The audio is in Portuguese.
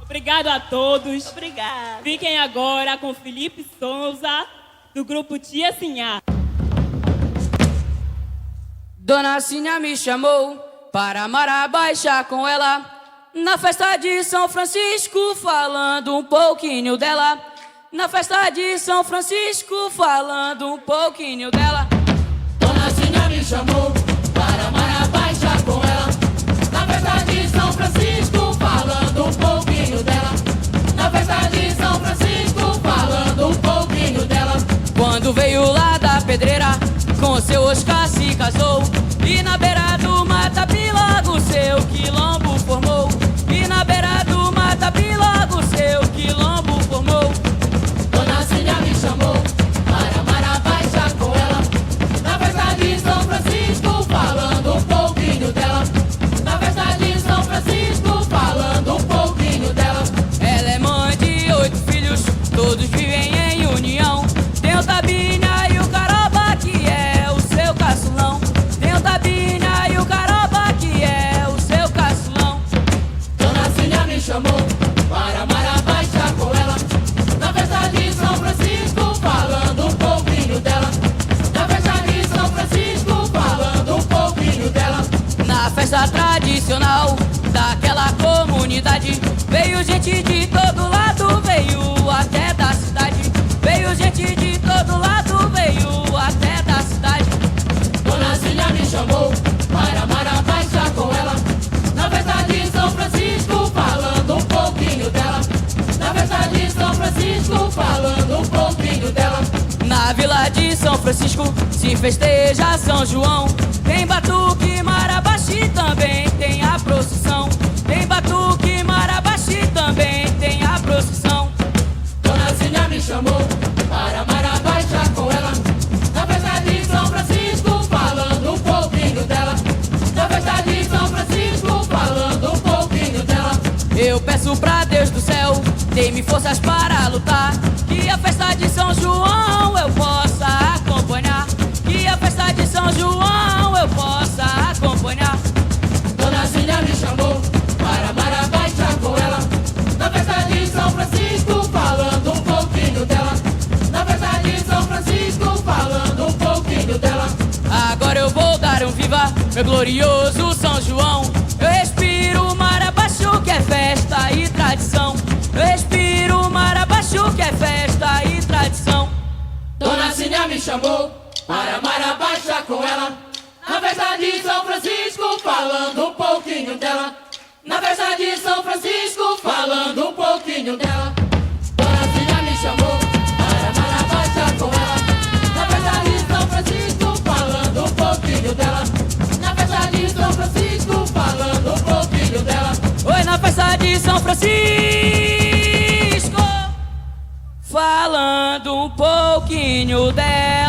Obrigado a todos. Obrigada. Fiquem agora com Felipe Souza, do grupo Tia Sinhá. Dona Sinha me chamou para marabaixa com ela na festa de São Francisco, falando um pouquinho dela. Na festa de São Francisco, falando um pouquinho dela. Dona Sinha me chamou para marabaixa com ela na festa de São Francisco, falando um pouquinho dela. Na festa de São Francisco, falando um pouquinho dela. Quando veio lá da pedreira, com seu Oscar se casou, e na beira do Matapi logo seu quilombo formou. E na beira do Matapi logo seu quilombo formou. Dona Sinha me chamou para marabaixa com ela na festa de São Francisco, falando um pouquinho dela. Na festa de São Francisco, falando um pouquinho dela. Ela é mãe de 8 filhos, todos vivem em união. Tem o Tabinha e o Caroba, que é o seu caçulão. Tem o Tabinha e o Caroba, que é o seu caçulão. Dona Sinha me chamou para marabaixa com ela na festa de São Francisco, falando um pouquinho dela. Na festa de São Francisco, falando um pouquinho dela. Na festa tradicional daquela comunidade, veio gente de todo lado, veio até da cidade. Veio gente de todo lado, veio até da cidade. Dona Sinha me chamou para marabaixa com ela na festa de São Francisco, falando um pouquinho dela. Na festa de São Francisco, falando um pouquinho dela. Na vila de São Francisco se festeja São João. Tem batuque, marabaxi, também tem a procissão. Tem batuque, marabaxi, também tem a procissão. Dona Sinha me chamou para marabaixa com ela na festa de São Francisco, falando um pouquinho dela. Na festa de São Francisco, falando um pouquinho dela. Eu peço pra Deus do céu, dê-me forças para lutar, que a festa de São João eu possa acompanhar. Que a festa de São João eu possa acompanhar. Dona Sinha me chamou para marabaixa com ela na festa de São Francisco, falando um pouquinho dela. Na festa de São Francisco, falando um pouquinho dela. Agora eu vou dar um viva, meu glorioso São João. Eu respiro marabaixo, que é festa e tradição. Eu respiro marabaixo, que é festa e tradição. Dona Sinha me chamou para marabaixa com ela na festa de São Francisco, falando um pouquinho dela. Na festa de São Francisco, falando um pouquinho dela. Dona Sinha me chamou para marabaixa com ela na festa de São Francisco, falando um pouquinho dela. Na festa de São Francisco, falando um pouquinho dela. Oi, na festa de São Francisco, falando um pouquinho dela.